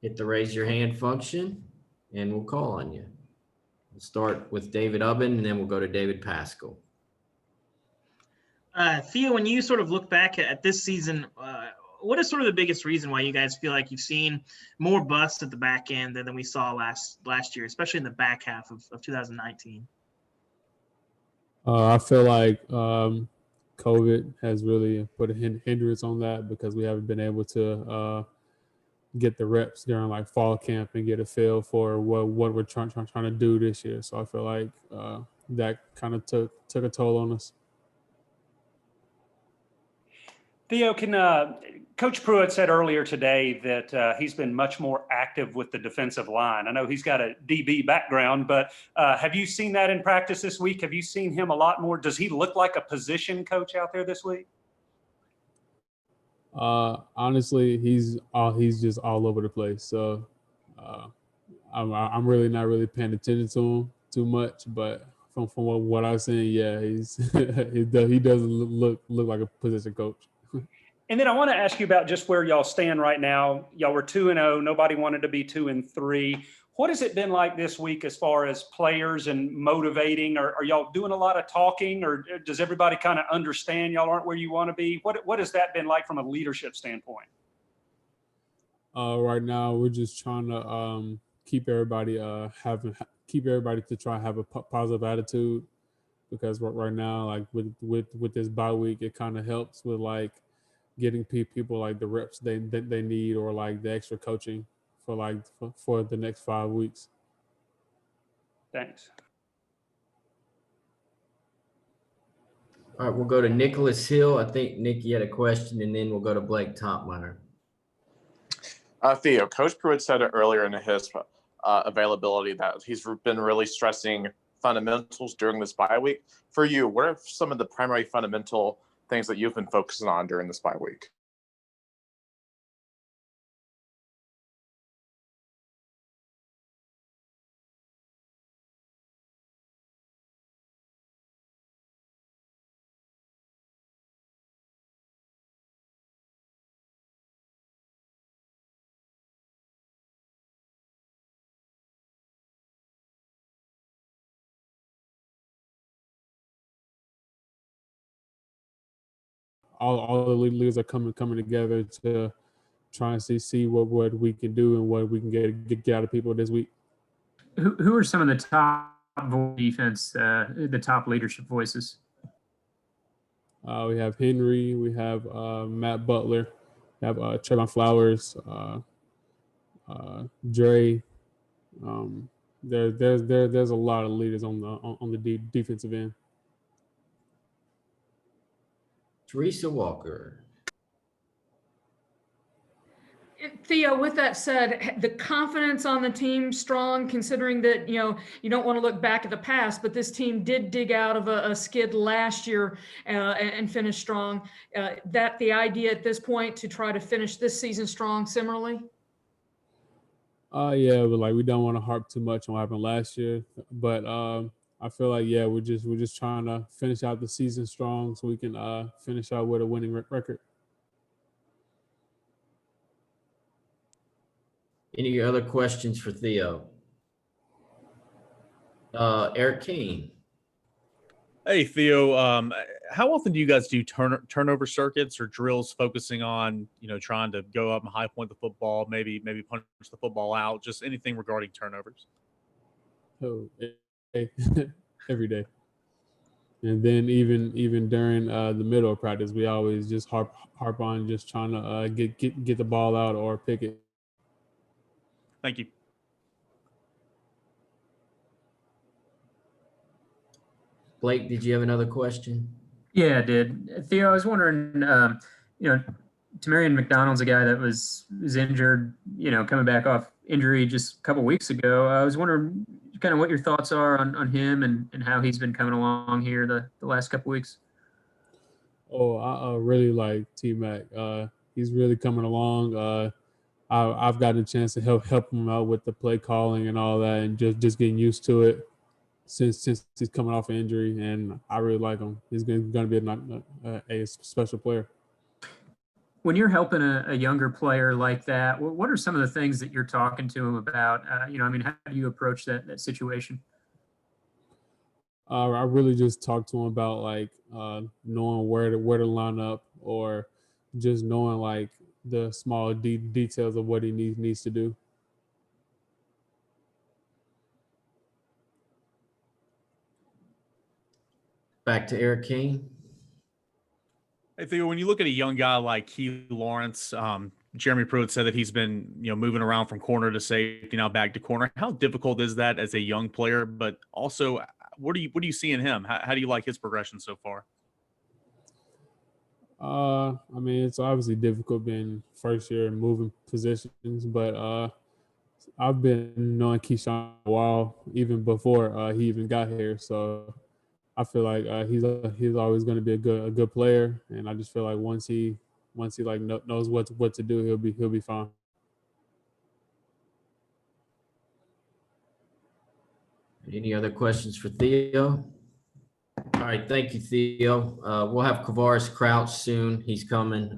hit the raise your hand function, and we'll call on you. We'll start with David Ubben, and then we'll go to David Pascal. Theo, when you sort of look back at this season, what is sort of the biggest reason why you guys feel like you've seen more busts at the back end than we saw last year, especially in the back half of 2019? I feel like COVID has really put a hindrance on that because we haven't been able to get the reps during like fall camp and get a feel for what we're trying to do this year. So I feel like that kind of took a toll on us. Theo, Coach Pruitt said earlier today that he's been much more active with the defensive line. I know he's got a DB background, but have you seen that in practice this week? Have you seen him a lot more? Does he look like a position coach out there this week? Honestly, he's just all over the place. So I'm really not really paying attention to him too much, but from what I've seen, yeah, he's he doesn't look like a position coach. And then I want to ask you about just where y'all stand right now. Y'all were 2-0. Nobody wanted to be 2-3. What has it been like this week as far as players and motivating? Are y'all doing a lot of talking, or does everybody kind of understand y'all aren't where you want to be? What has that been like from a leadership standpoint? Right now, we're just trying to keep everybody to try and have a positive attitude, because right now, like with this bye week, it kind of helps with like getting people like the reps they need, or like the extra coaching for the next 5 weeks. Thanks. All right, we'll go to Nicholas Hill. I think, Nick, you had a question, and then we'll go to Blake Topmeyer. Theo, Coach Pruitt said it earlier in his availability that he's been really stressing fundamentals during this bye week. For you, what are some of the primary fundamental things that you've been focusing on during this bye week? All the leaders are coming together to try and see what we can do and what we can get out of people this week. Who are some of the top defense, the top leadership voices? We have Henry, we have Matt Butler, we have Trevon Flowers, Dre. There's a lot of leaders on the defensive end. Teresa Walker. Theo, with that said, the confidence on the team strong, considering that, you don't want to look back at the past, but this team did dig out of a skid last year and finish strong. That the idea at this point to try to finish this season strong similarly? Yeah, but like we don't want to harp too much on what happened last year, but I feel like we're just trying to finish out the season strong so we can finish out with a winning record. Any other questions for Theo? Eric Kane. Hey, Theo. How often do you guys do turnover circuits or drills focusing on, trying to go up and high point the football, maybe punch the football out, just anything regarding turnovers? Oh, every day. And then even during the middle of practice, we always just harp on just trying to get the ball out or pick it. Thank you. Blake, did you have another question? Yeah, I did. Theo, I was wondering, Tamarian McDonald's a guy that was injured, coming back off injury just a couple weeks ago. I was wondering kind of what your thoughts are on him and how he's been coming along here the last couple weeks. Oh, I really like T-Mac. He's really coming along. I've gotten a chance to help him out with the play calling and all that, and just getting used to it since he's coming off an injury, and I really like him. He's going to be a special player. when you're helping a younger player like that, what are some of the things that you're talking to him about? I mean, how do you approach that situation? I really just talk to him about like knowing where to line up, or just knowing like the small details of what he needs to do. Back to Eric King. Hey, Theo, when you look at a young guy like Key Lawrence, Jeremy Pruitt said that he's been, moving around from corner to safety, now back to corner. How difficult is that as a young player? But also, what do you see in him? How do you like his progression so far? I mean, it's obviously difficult being first year and moving positions, but I've been knowing Keyshawn a while, even before he even got here. So I feel like he's always going to be a good player, and I just feel like once he like knows what to do, he'll be fine. Any other questions for Theo? All right, thank you, Theo. We'll have Kavaris Crouch soon. He's coming.